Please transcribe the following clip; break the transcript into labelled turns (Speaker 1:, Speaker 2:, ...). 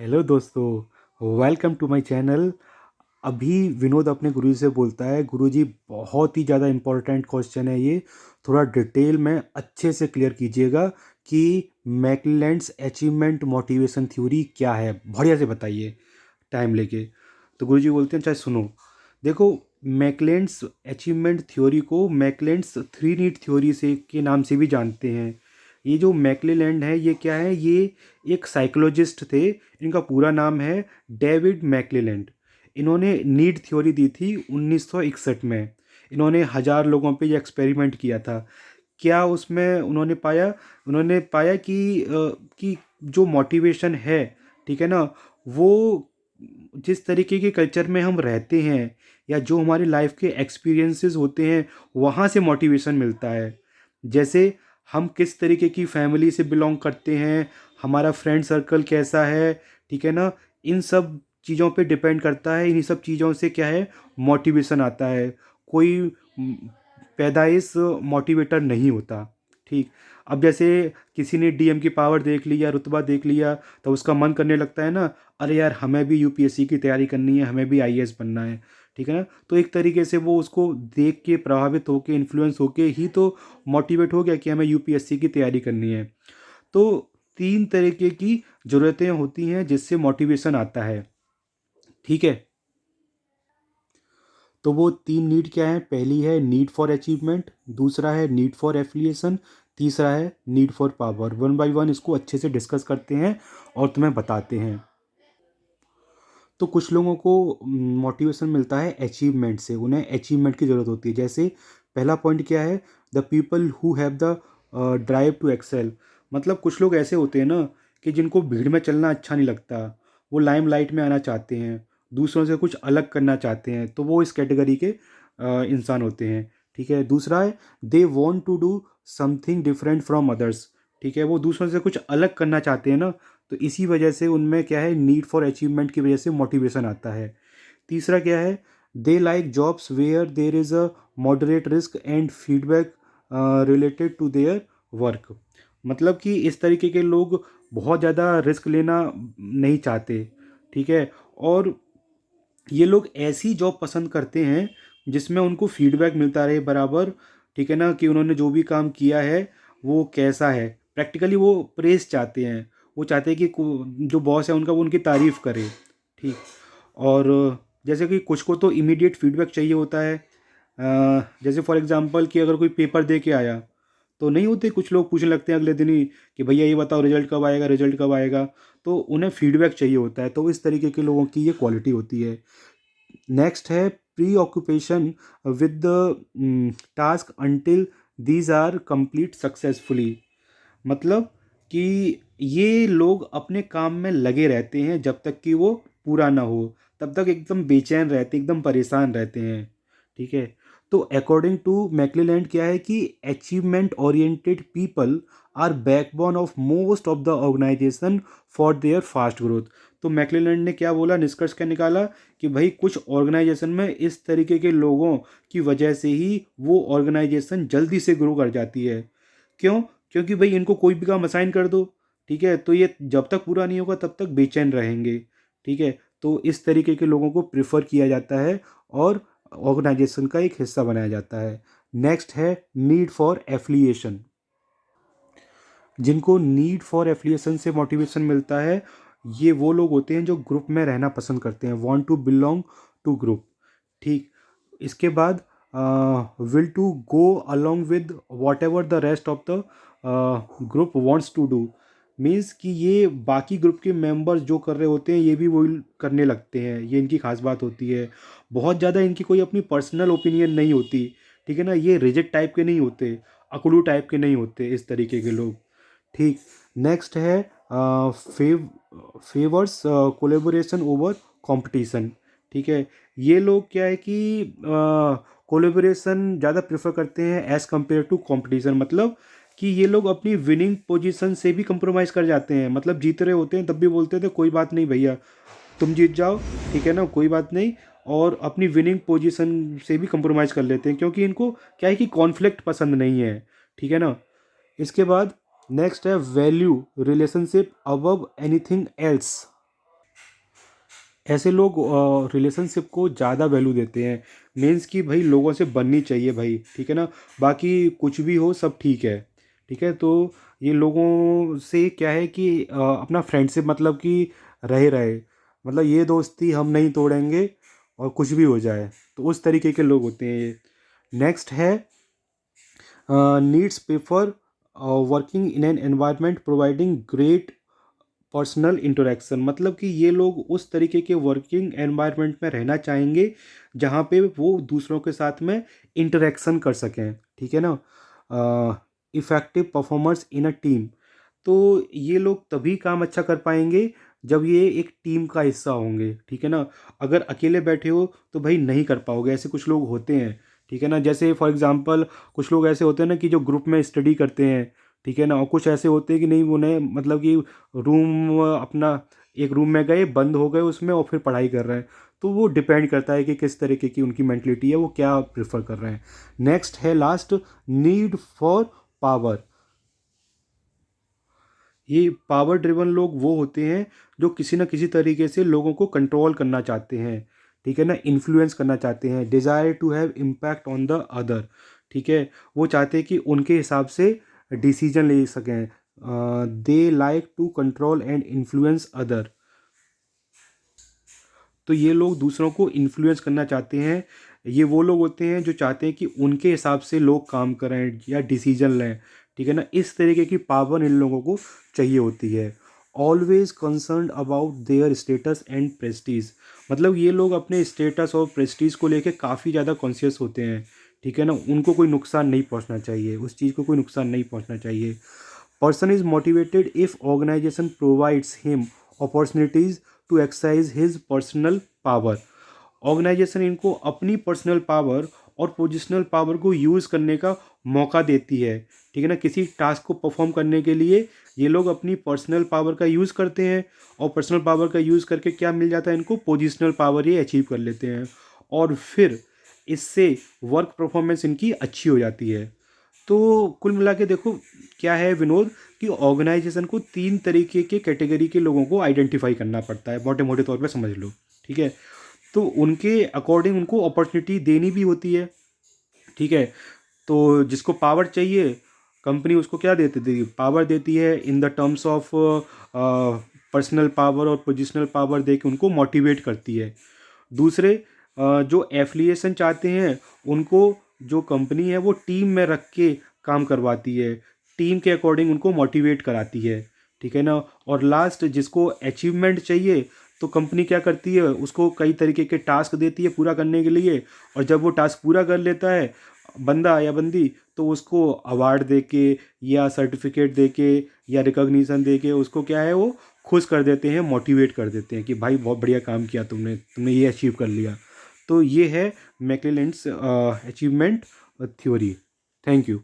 Speaker 1: Hello दोस्तों, welcome to my channel. अभी विनोद अपने गुरुजी से बोलता है। गुरुजी, बहुत ही ज़्यादा इम्पोर्टेंट क्वेश्चन है ये। थोड़ा डिटेल में अच्छे से क्लियर कीजिएगा कि मैकलेलैंड्स अचीवमेंट मोटिवेशन थ्योरी क्या है, बढ़िया से बताइए टाइम लेके। तो गुरुजी बोलते हैं, चाहे सुनो। देखो, मैकलेलैंड्स अचीवमेंट थ्योरी को मैकलेलैंड्स थ्री नीड थ्योरी से के नाम से भी जानते हैं। ये जो मैकलेलैंड है, ये क्या है? ये एक साइकोलॉजिस्ट थे। इनका पूरा नाम है डेविड मैकलेलैंड। इन्होंने नीड थ्योरी दी थी 1961 में। इन्होंने 1000 लोगों पे ये एक्सपेरिमेंट किया था। क्या उसमें उन्होंने पाया कि जो मोटिवेशन है, ठीक है ना, वो जिस तरीके के कल्चर में हम रहते हैं या जो हमारी लाइफ के एक्सपीरियंसेस होते हैं, वहाँ से मोटिवेशन मिलता है। जैसे हम किस तरीके की फैमिली से बिलोंग करते हैं, हमारा फ्रेंड सर्कल कैसा है, ठीक है ना, इन सब चीज़ों पे डिपेंड करता है। इन्हीं सब चीज़ों से क्या है, मोटिवेशन आता है। कोई पैदाइश मोटिवेटर नहीं होता। ठीक। अब जैसे किसी ने डीएम की पावर देख ली या रुतबा देख लिया, तो उसका मन करने लगता है ना, अरे यार हमें भी यूपीएससी की तैयारी करनी है, हमें भी आईएएस बनना है। ठीक है ना। तो एक तरीके से वो उसको देख के प्रभावित होके, इन्फ्लुएंस होके ही तो मोटिवेट हो गया कि हमें यूपीएससी की तैयारी करनी है। तो 3 तरीके की ज़रूरतें होती हैं जिससे मोटिवेशन आता है। ठीक है। तो वो 3 नीड क्या है? पहली है नीड फॉर अचीवमेंट, दूसरा है नीड फॉर एफिलिएशन, तीसरा है need for power. One by one इसको अच्छे से डिस्कस करते हैं और तुम्हें बताते हैं। तो कुछ लोगों को मोटिवेशन मिलता है अचीवमेंट से। उन्हें अचीवमेंट की ज़रूरत होती है। जैसे पहला पॉइंट क्या है? The people who have the drive to excel. मतलब कुछ लोग ऐसे होते हैं ना कि जिनको भीड़ में चलना अच्छा नहीं लगता। वो लाइमलाइट में आना चाहते हैं, दूसरों से कुछ अलग करना चाहते हैं, तो वो इस कैटेगरी के इंसान होते हैं। ठीक है। दूसरा है they want to do something different from others. ठीक है, वो दूसरों से कुछ अलग करना चाहते हैं ना, तो इसी वजह से उनमें क्या है, नीड फॉर अचीवमेंट की वजह से मोटिवेशन आता है। तीसरा क्या है? They like jobs where there is a moderate risk and feedback related to their work. मतलब कि इस तरीके के लोग बहुत ज़्यादा रिस्क लेना नहीं चाहते। ठीक है। और ये लोग ऐसी जॉब पसंद करते हैं जिसमें उनको फीडबैक मिलता रहे बराबर। ठीक है ना, कि उन्होंने जो भी काम किया है वो कैसा है। प्रैक्टिकली वो प्रेस चाहते हैं। वो चाहते हैं कि जो बॉस है उनका, वो उनकी तारीफ़ करे। ठीक। और जैसे कि कुछ को तो इमीडिएट फीडबैक चाहिए होता है। जैसे फॉर एग्जांपल कि अगर कोई पेपर दे के आया, तो नहीं होते कुछ लोग पूछने लगते हैं अगले दिन ही कि भैया ये बताओ रिजल्ट कब आएगा, रिजल्ट कब आएगा। तो उन्हें फीडबैक चाहिए होता है। तो इस तरीके के लोगों की ये क्वालिटी होती है। नेक्स्ट है preoccupation with the task until these are complete successfully. मतलब कि ये लोग अपने काम में लगे रहते हैं जब तक कि वो पूरा ना हो, तब तक एकदम बेचैन रहते, एकदम परेशान रहते हैं। ठीक है। तो अकॉर्डिंग टू मैकलेलैंड क्या है कि achievement oriented people are backbone of most of the organisation for their fast growth. तो मैकलेलैंड ने क्या बोला, निष्कर्ष क्या निकाला कि भाई कुछ ऑर्गेनाइजेशन में इस तरीके के लोगों की वजह से ही वो ऑर्गेनाइजेशन जल्दी से ग्रो कर जाती है। क्यों? क्योंकि भाई इनको कोई भी काम असाइन कर दो, ठीक है, तो ये जब तक पूरा नहीं होगा तब तक बेचैन रहेंगे। ठीक है। तो इस तरीके के लोगों को प्रिफर किया जाता है और ऑर्गेनाइजेशन का एक हिस्सा बनाया जाता है। नेक्स्ट है नीड फॉर एफिलिएशन। जिनको नीड फॉर एफिलिएशन से मोटिवेशन मिलता है, ये वो लोग होते हैं जो ग्रुप में रहना पसंद करते हैं, want to belong to group. ठीक। इसके बाद will to go along with whatever the rest of the group wants to do. Means कि ये बाकी ग्रुप के मेंबर्स जो कर रहे होते हैं ये भी वही करने लगते हैं। ये इनकी खास बात होती है। बहुत ज़्यादा इनकी कोई अपनी पर्सनल ओपिनियन नहीं होती। ठीक है ना। ये रिजिड टाइप के नहीं होते, अकड़ू टाइप के नहीं होते इस तरीके के लोग। ठीक। नेक्स्ट है fav favours collaboration over competition. ठीक है। ये लोग क्या है कि कोलेबोरेशन ज़्यादा प्रेफर करते हैं एज़ कम्पेयर टू कंपटीशन। मतलब कि ये लोग अपनी विनिंग पोजीशन से भी कंप्रोमाइज़ कर जाते हैं। मतलब जीत रहे होते हैं तब भी बोलते थे कोई बात नहीं भैया, तुम जीत जाओ, ठीक है ना, कोई बात नहीं। और अपनी विनिंग पोजीशन से भी कंप्रोमाइज़ कर लेते हैं क्योंकि इनको क्या है कि कॉन्फ्लिक्ट पसंद नहीं है। ठीक है ना। इसके बाद नेक्स्ट है value relationship above anything else. ऐसे लोग रिलेशनशिप को ज़्यादा वैल्यू देते हैं। मीन्स कि भाई लोगों से बननी चाहिए भाई, ठीक है ना। बाकी कुछ भी हो सब ठीक है, ठीक है। तो ये लोगों से क्या है कि अपना फ्रेंडशिप मतलब कि रहे मतलब ये दोस्ती हम नहीं तोड़ेंगे और कुछ भी हो जाए, तो उस तरीके के लोग होते हैं ये। नेक्स्ट है needs prefer working in an environment providing great personal interaction. मतलब कि ये लोग उस तरीके के वर्किंग एनवायरनमेंट में रहना चाहेंगे जहाँ पे वो दूसरों के साथ में इंटरेक्शन कर सकें, ठीक है ना। Effective performers in a team. तो ये लोग तभी काम अच्छा कर पाएंगे जब ये एक टीम का हिस्सा होंगे, ठीक है ना। अगर अकेले बैठे हो तो भाई नहीं कर पाओगे, ऐसे कुछ लोग होते हैं, ठीक है ना। जैसे फॉर एग्जांपल कुछ लोग ऐसे होते हैं ना कि जो ग्रुप में स्टडी करते हैं, ठीक है ना। और कुछ ऐसे होते हैं कि नहीं, उन्हें मतलब कि रूम अपना एक रूम में गए, बंद हो गए उसमें और फिर पढ़ाई कर रहे हैं। तो वो डिपेंड करता है कि किस तरीके की उनकी मेंटलिटी है, वो क्या प्रेफर कर रहे हैं। नेक्स्ट है लास्ट, नीड फॉर पावर। ये पावर ड्रिवन लोग वो होते हैं जो किसी न किसी तरीके से लोगों को कंट्रोल करना चाहते हैं, ठीक है ना, इन्फ्लुएंस करना चाहते हैं। Desire to have impact on the other, ठीक है। वो चाहते हैं कि उनके हिसाब से डिसीजन ले सकें। They like to control and influence other. तो ये लोग दूसरों को इन्फ्लुएंस करना चाहते हैं। ये वो लोग होते हैं जो चाहते हैं कि उनके हिसाब से लोग काम करें या डिसीजन लें, ठीक है ना। इस तरीके की पावर इन लोगों को चाहिए होती है। Always concern about their status and Prestige. मतलब ये लोग अपने स्टेटस और प्रेस्टीज को लेकर काफ़ी ज़्यादा कॉन्शियस होते हैं, ठीक है ना। उनको कोई नुकसान नहीं पहुंचना चाहिए, उस चीज़ को कोई नुकसान नहीं पहुंचना चाहिए। Person is motivated if organization provides him opportunities to exercise his personal power। Organisation इनको अपनी पर्सनल पावर और पोजिशनल पावर को यूज़ करने का मौका देती है, ठीक है ना। किसी टास्क को परफॉर्म करने के लिए ये लोग अपनी पर्सनल पावर का यूज़ करते हैं, और पर्सनल पावर का यूज़ करके क्या मिल जाता है इनको, पोजिशनल पावर ये अचीव कर लेते हैं, और फिर इससे वर्क परफॉर्मेंस इनकी अच्छी हो जाती है। तो कुल मिला के देखो क्या है विनोद, कि ऑर्गेनाइजेशन को तीन तरीके के कैटेगरी के लोगों को आइडेंटिफाई करना पड़ता है, मोटे मोटे तौर पे समझ लो, ठीक है। तो उनके अकॉर्डिंग उनको अपॉर्चुनिटी देनी भी होती है, ठीक है। तो जिसको पावर चाहिए, कंपनी उसको क्या देती थी, पावर देती है in the terms of personal power और पोजिशनल पावर दे के उनको मोटिवेट करती है। दूसरे जो एफिलिएशन चाहते हैं उनको जो कंपनी है वो टीम में रख के काम करवाती है, टीम के अकॉर्डिंग उनको मोटिवेट कराती है, ठीक है ना। और लास्ट जिसको अचीवमेंट चाहिए, तो कंपनी क्या करती है, उसको कई तरीके के टास्क देती है पूरा करने के लिए, और जब वो टास्क पूरा कर लेता है बंदा या बंदी, तो उसको अवार्ड दे के या सर्टिफिकेट दे के या रिकॉग्निशन दे के उसको क्या है, वो खुश कर देते हैं, मोटिवेट कर देते हैं कि भाई बहुत बढ़िया काम किया तुमने, तुमने ये अचीव कर लिया। तो ये है मैकलेलैंड्स अचीवमेंट थ्योरी। Thank you.